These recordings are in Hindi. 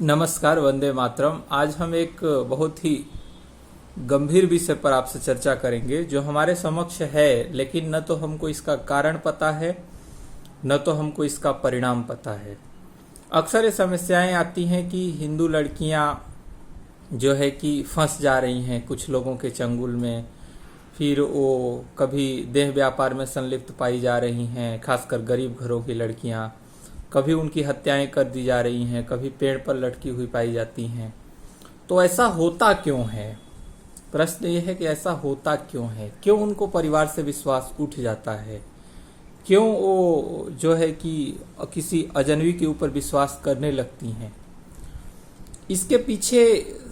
नमस्कार, वंदे मातरम। आज हम एक बहुत ही गंभीर विषय पर आपसे चर्चा करेंगे जो हमारे समक्ष है, लेकिन न तो हमको इसका कारण पता है न तो हमको इसका परिणाम पता है। अक्सर ये समस्याएं आती हैं कि हिंदू लड़कियां जो है कि फंस जा रही हैं कुछ लोगों के चंगुल में, फिर वो कभी देह व्यापार में संलिप्त पाई जा रही हैं, खासकर गरीब घरों की लड़कियां। कभी उनकी हत्याएं कर दी जा रही हैं, कभी पेड़ पर लटकी हुई पाई जाती हैं। तो ऐसा होता क्यों है? प्रश्न ये है कि ऐसा होता क्यों है? क्यों उनको परिवार से विश्वास उठ जाता है? क्यों वो जो है कि किसी अजनबी के ऊपर विश्वास करने लगती हैं? इसके पीछे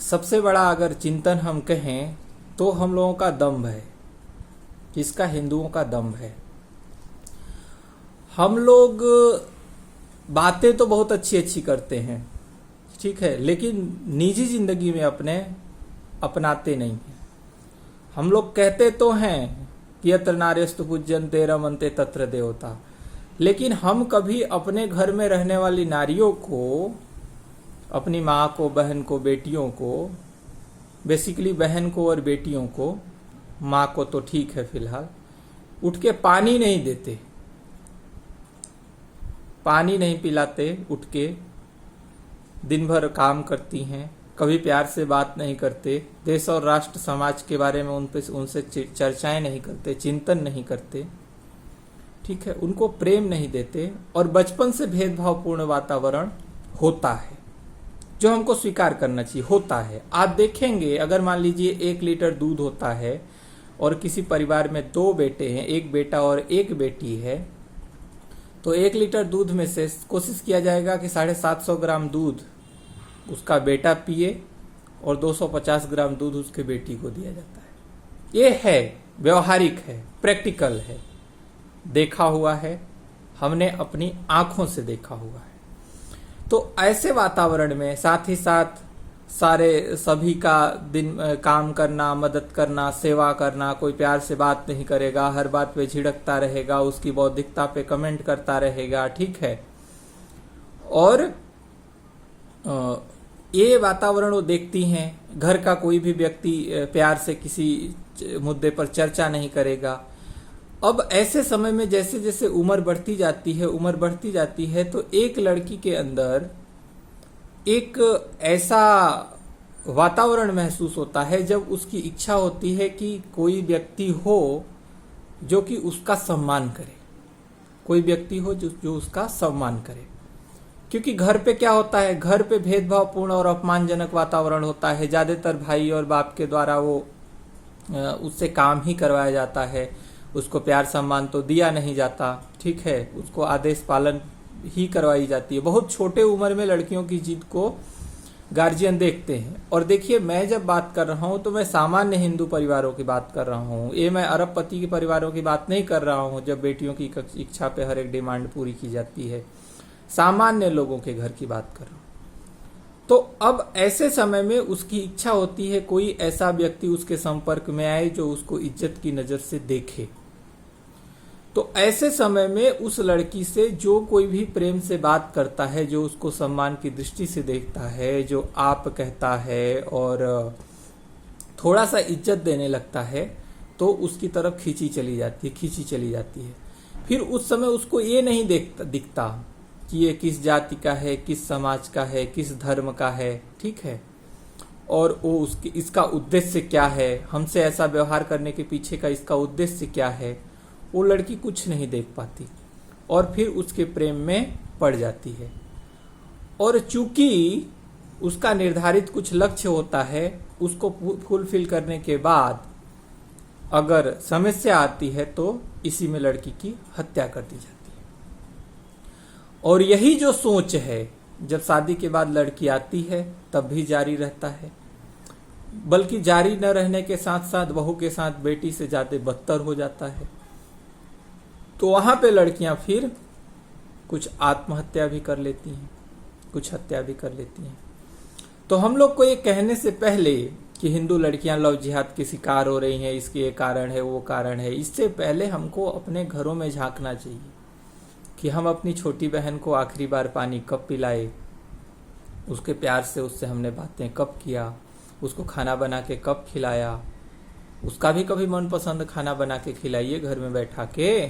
सबसे बड़ा अगर चिंतन हम कहें तो हम लोगों का दम्भ है। किसका? हिंदुओं का दम्भ है। हम लोग बातें तो बहुत अच्छी अच्छी करते हैं, ठीक है, लेकिन निजी जिंदगी में अपनाते नहीं हैं। हम लोग कहते तो हैं कि यत्र नार्यस्तु पूज्यन्ते रमन्ते तत्र देवता, लेकिन हम कभी अपने घर में रहने वाली नारियों को, अपनी माँ को, बहन को, बेटियों को, बेसिकली बहन को और बेटियों को, माँ को तो ठीक है फिलहाल, उठ के पानी नहीं देते, पानी नहीं पिलाते। उठ के दिन भर काम करती हैं, कभी प्यार से बात नहीं करते, देश और राष्ट्र समाज के बारे में उनसे चर्चाएं नहीं करते, चिंतन नहीं करते, ठीक है, उनको प्रेम नहीं देते। और बचपन से भेदभावपूर्ण वातावरण होता है जो हमको स्वीकार करना चाहिए, होता है। आप देखेंगे, अगर मान लीजिए 1 लीटर दूध होता है और किसी परिवार में 2 बेटे हैं, 1 बेटा और 1 बेटी है, तो 1 लीटर दूध में से कोशिश किया जाएगा कि 750 ग्राम दूध उसका बेटा पिए और 250 ग्राम दूध उसके बेटी को दिया जाता है। ये है, व्यवहारिक है, प्रैक्टिकल है, देखा हुआ है, हमने अपनी आंखों से देखा हुआ है। तो ऐसे वातावरण में साथ ही साथ सभी का दिन काम करना, मदद करना, सेवा करना, कोई प्यार से बात नहीं करेगा, हर बात पे झिड़कता रहेगा, उसकी बौद्धिकता पे कमेंट करता रहेगा, ठीक है। और ये वातावरण वो देखती हैं। घर का कोई भी व्यक्ति प्यार से किसी मुद्दे पर चर्चा नहीं करेगा। अब ऐसे समय में जैसे जैसे उम्र बढ़ती जाती है तो एक लड़की के अंदर एक ऐसा वातावरण महसूस होता है जब उसकी इच्छा होती है कि कोई व्यक्ति हो जो कि उसका सम्मान करे, कोई व्यक्ति हो जो उसका सम्मान करे। क्योंकि घर पे क्या होता है, घर पे भेदभावपूर्ण और अपमानजनक वातावरण होता है। ज्यादातर भाई और बाप के द्वारा वो उससे काम ही करवाया जाता है, उसको प्यार सम्मान तो दिया नहीं जाता, ठीक है, उसको आदेश पालन ही करवाई जाती है। बहुत छोटे उम्र में लड़कियों की जिद को गार्जियन देखते हैं। और देखिए, मैं जब बात कर रहा हूं तो मैं सामान्य हिंदू परिवारों की बात कर रहा हूं, ये मैं अरबपति के परिवारों की बात नहीं कर रहा हूं जब बेटियों की इच्छा पे हर एक डिमांड पूरी की जाती है। सामान्य लोगों के घर की बात कर रहा हूं। तो अब ऐसे समय में उसकी इच्छा होती है कोई ऐसा व्यक्ति उसके संपर्क में आए जो उसको इज्जत की नजर से देखे। तो ऐसे समय में उस लड़की से जो कोई भी प्रेम से बात करता है, जो उसको सम्मान की दृष्टि से देखता है, जो आप कहता है और थोड़ा सा इज्जत देने लगता है, तो उसकी तरफ खींची चली जाती है। फिर उस समय उसको ये नहीं दिखता कि ये किस जाति का है, किस समाज का है, किस धर्म का है, ठीक है, और वो इसका उद्देश्य क्या है, हमसे ऐसा व्यवहार करने के पीछे का इसका उद्देश्य क्या है, वो लड़की कुछ नहीं देख पाती और फिर उसके प्रेम में पड़ जाती है। और चूंकि उसका निर्धारित कुछ लक्ष्य होता है, उसको फुलफिल करने के बाद अगर समस्या आती है तो इसी में लड़की की हत्या कर दी जाती है। और यही जो सोच है, जब शादी के बाद लड़की आती है तब भी जारी रहता है, बल्कि जारी न रहने के साथ साथ बहू के साथ बेटी से ज्यादा बदतर हो जाता है। तो वहां पे लड़कियां फिर कुछ आत्महत्या भी कर लेती हैं, कुछ हत्या भी कर लेती हैं। तो हम लोग को ये कहने से पहले कि हिंदू लड़कियां लव जिहाद के शिकार हो रही हैं, इसके ये कारण है, वो कारण है, इससे पहले हमको अपने घरों में झांकना चाहिए कि हम अपनी छोटी बहन को आखिरी बार पानी कब पिलाए, उसके प्यार से उससे हमने बातें कब किया, उसको खाना बना के कब खिलाया, उसका भी कभी मनपसंद खाना बना के खिलाइए घर में बैठा के,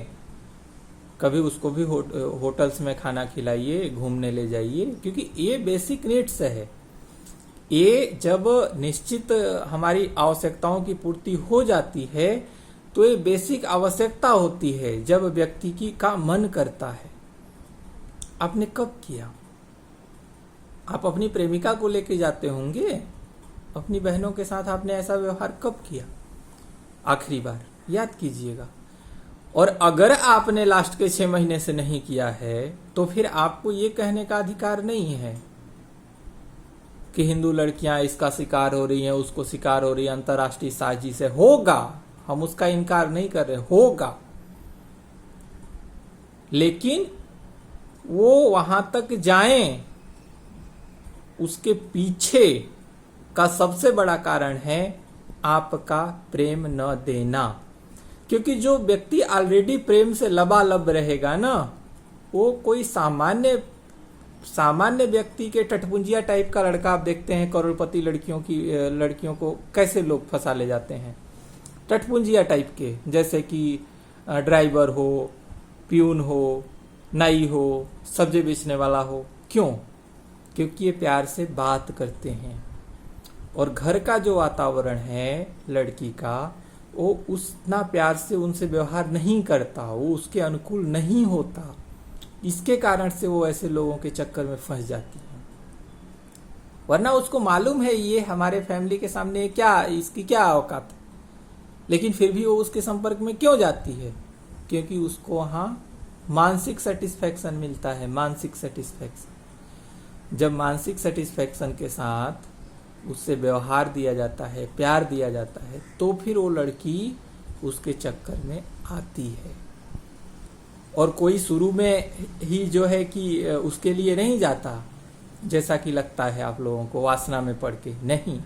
कभी उसको भी होटल्स में खाना खिलाइए, घूमने ले जाइए, क्योंकि ये बेसिक नीड्स है। ये जब निश्चित हमारी आवश्यकताओं की पूर्ति हो जाती है तो ये बेसिक आवश्यकता होती है जब व्यक्ति की का मन करता है। आपने कब किया? आप अपनी प्रेमिका को लेके जाते होंगे, अपनी बहनों के साथ आपने ऐसा व्यवहार कब किया आखिरी बार? याद कीजिएगा। और अगर आपने लास्ट के 6 महीने से नहीं किया है तो फिर आपको ये कहने का अधिकार नहीं है कि हिंदू लड़कियां इसका शिकार हो रही हैं, उसको शिकार हो रही है, अंतर्राष्ट्रीय साजिश से। होगा, हम उसका इनकार नहीं कर रहे, होगा, लेकिन वो वहां तक जाएं, उसके पीछे का सबसे बड़ा कारण है आपका प्रेम न देना। क्योंकि जो व्यक्ति ऑलरेडी प्रेम से लबालब रहेगा ना, वो कोई सामान्य व्यक्ति के टटपुंजिया टाइप का लड़का, आप देखते हैं करोड़पति लड़कियों को कैसे लोग फंसा ले जाते हैं, टटपुंजिया टाइप के, जैसे कि ड्राइवर हो, प्यून हो, नाई हो, सब्जी बेचने वाला हो। क्यों? क्योंकि ये प्यार से बात करते हैं और घर का जो वातावरण है लड़की का, वो उतना प्यार से उनसे व्यवहार नहीं करता, वो उसके अनुकूल नहीं होता। इसके कारण से वो ऐसे लोगों के चक्कर में फंस जाती है। वरना उसको मालूम है ये हमारे फैमिली के सामने क्या, इसकी क्या औकात है, लेकिन फिर भी वो उसके संपर्क में क्यों जाती है? क्योंकि उसको वहां मानसिक सेटिस्फैक्शन मिलता है, मानसिक सेटिस्फैक्शन। जब मानसिक सेटिस्फैक्शन के साथ उससे व्यवहार दिया जाता है, प्यार दिया जाता है, तो फिर वो लड़की उसके चक्कर में आती है। और कोई शुरू में ही जो है कि उसके लिए नहीं जाता, जैसा कि लगता है आप लोगों को वासना में पड़ के। नहीं,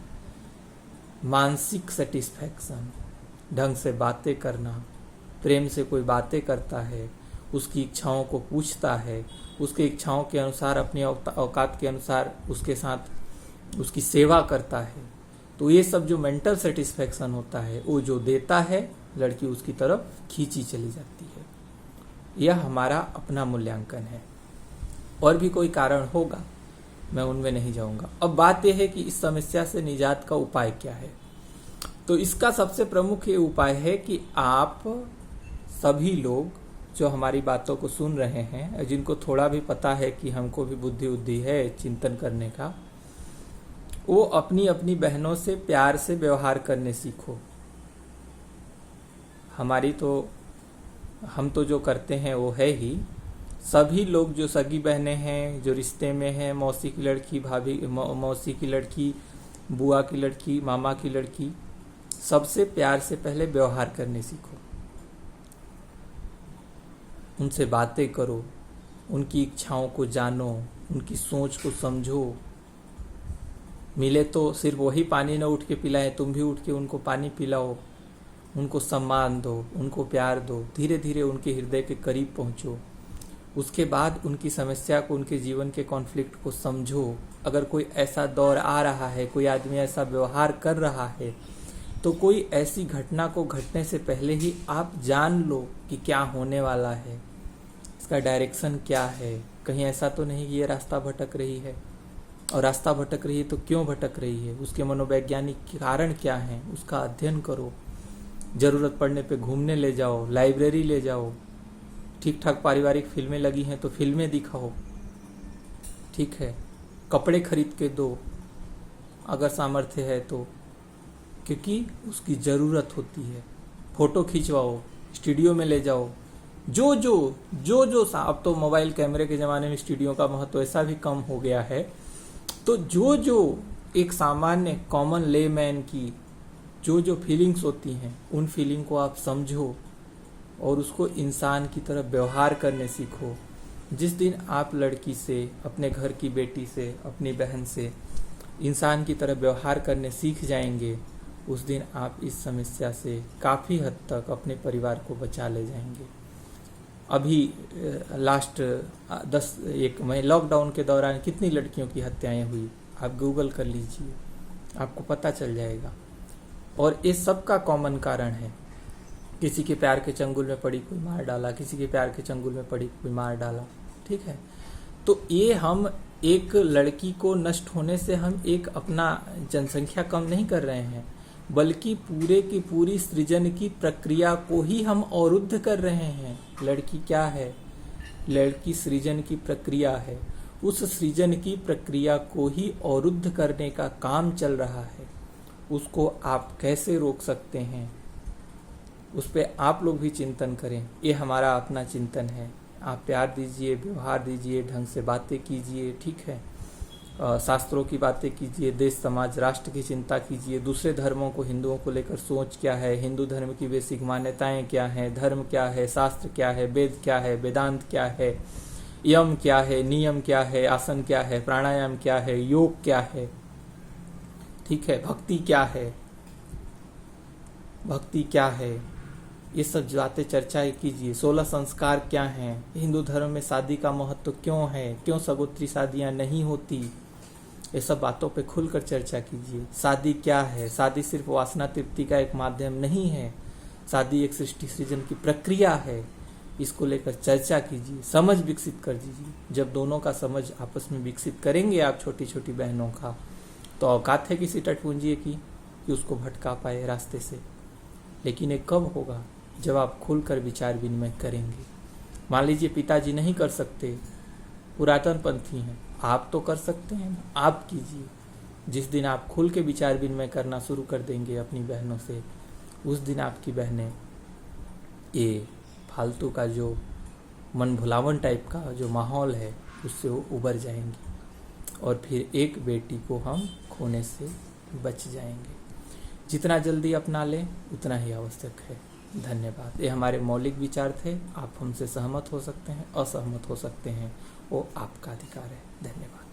मानसिक सेटिस्फैक्शन, ढंग से बातें करना, प्रेम से कोई बातें करता है, उसकी इच्छाओं को पूछता है, उसकी इच्छाओं के अनुसार, अपनी औकात के अनुसार उसके साथ उसकी सेवा करता है, तो ये सब जो मेंटल सेटिस्फैक्शन होता है, वो जो देता है, लड़की उसकी तरफ खींची चली जाती है। यह हमारा अपना मूल्यांकन है। और भी कोई कारण होगा, मैं उनमें नहीं जाऊंगा। अब बात यह है कि इस समस्या से निजात का उपाय क्या है। तो इसका सबसे प्रमुख ये उपाय है कि आप सभी लोग जो हमारी बातों को सुन रहे हैं, जिनको थोड़ा भी पता है कि हमको भी बुद्धि है चिंतन करने का, वो अपनी अपनी बहनों से प्यार से व्यवहार करने सीखो। हम तो जो करते हैं वो है ही। सभी लोग जो सगी बहनें हैं, जो रिश्ते में हैं, मौसी की लड़की, मौसी की लड़की, बुआ की लड़की, मामा की लड़की, सबसे प्यार से पहले व्यवहार करने सीखो। उनसे बातें करो, उनकी इच्छाओं को जानो, उनकी सोच को समझो। मिले तो सिर्फ वही पानी न उठ के पिलाए, तुम भी उठ के उनको पानी पिलाओ, उनको सम्मान दो, उनको प्यार दो, धीरे धीरे उनके हृदय के करीब पहुंचो। उसके बाद उनकी समस्या को, उनके जीवन के कॉन्फ्लिक्ट को समझो। अगर कोई ऐसा दौर आ रहा है, कोई आदमी ऐसा व्यवहार कर रहा है, तो कोई ऐसी घटना को घटने से पहले ही आप जान लो कि क्या होने वाला है, इसका डायरेक्शन क्या है। कहीं ऐसा तो नहीं कि ये रास्ता भटक रही है, और रास्ता भटक रही है तो क्यों भटक रही है, उसके मनोवैज्ञानिक कारण क्या है, उसका अध्ययन करो। जरूरत पड़ने पे घूमने ले जाओ, लाइब्रेरी ले जाओ, ठीक ठाक पारिवारिक फिल्में लगी हैं तो फिल्में दिखाओ, ठीक है, कपड़े खरीद के दो अगर सामर्थ्य है तो, क्योंकि उसकी ज़रूरत होती है। फोटो खिंचवाओ, स्टूडियो में ले जाओ। जो अब तो मोबाइल कैमरे के ज़माने में स्टूडियो का महत्व ऐसा भी कम हो गया है। तो जो एक सामान्य कॉमन लेमैन की जो फीलिंग्स होती हैं, उन फीलिंग को आप समझो और उसको इंसान की तरह व्यवहार करने सीखो। जिस दिन आप लड़की से, अपने घर की बेटी से, अपनी बहन से इंसान की तरह व्यवहार करने सीख जाएंगे, उस दिन आप इस समस्या से काफ़ी हद तक अपने परिवार को बचा ले जाएंगे। अभी लास्ट 1 महीने लॉकडाउन के दौरान कितनी लड़कियों की हत्याएं हुई, आप गूगल कर लीजिए, आपको पता चल जाएगा। और इस सब का कॉमन कारण है, किसी के प्यार के चंगुल में पड़ी कोई मार डाला, किसी के प्यार के चंगुल में पड़ी कोई मार डाला, ठीक है। तो ये हम एक लड़की को नष्ट होने से हम एक अपना जनसंख्या कम नहीं कर रहे हैं, बल्कि पूरे की पूरी सृजन की प्रक्रिया को ही हम अवरुद्ध कर रहे हैं। लड़की क्या है? लड़की सृजन की प्रक्रिया है। उस सृजन की प्रक्रिया को ही अवरुद्ध करने का काम चल रहा है। उसको आप कैसे रोक सकते हैं, उस पर आप लोग भी चिंतन करें। ये हमारा अपना चिंतन है। आप प्यार दीजिए, व्यवहार दीजिए, ढंग से बातें कीजिए, ठीक है। शास्त्रों की बातें कीजिए, देश समाज राष्ट्र की चिंता कीजिए। दूसरे धर्मों को, हिंदुओं को लेकर सोच क्या है, हिंदू धर्म की बेसिक मान्यताएं क्या हैं, धर्म क्या है, शास्त्र क्या है, वेद क्या है, वेदांत क्या है, यम क्या है, नियम क्या है, आसन क्या है, प्राणायाम क्या है, योग क्या है, ठीक है, भक्ति क्या है, भक्ति क्या है, ये सब बातें चर्चा कीजिए। 16 संस्कार क्या हैं, हिंदू धर्म में शादी का महत्व क्यों है, क्यों सगोत्री शादियां नहीं होती, ये सब बातों पे खुलकर चर्चा कीजिए। शादी क्या है? शादी सिर्फ वासना तृप्ति का एक माध्यम नहीं है, शादी एक सृष्टि सृजन की प्रक्रिया है। इसको लेकर चर्चा कीजिए, समझ विकसित कर दीजिए। जब दोनों का समझ आपस में विकसित करेंगे आप छोटी छोटी बहनों का, तो औकात है किसी टटपुंजिए की कि उसको भटका पाए रास्ते से। लेकिन ये कब होगा? जब आप खुलकर विचार विनिमय करेंगे। मान लीजिए पिताजी नहीं कर सकते, पुरातन पंथी हैं, आप तो कर सकते हैं ना, आप कीजिए। जिस दिन आप खुल के विचार विनिमय करना शुरू कर देंगे अपनी बहनों से, उस दिन आपकी बहनें ये फालतू का जो मन भुलावन टाइप का जो माहौल है उससे वो उबर जाएंगी, और फिर एक बेटी को हम खोने से बच जाएंगे। जितना जल्दी अपना लें उतना ही आवश्यक है। धन्यवाद। ये हमारे मौलिक विचार थे। आप हमसे सहमत हो सकते हैं, असहमत हो सकते हैं, वो आपका अधिकार है। धन्यवाद।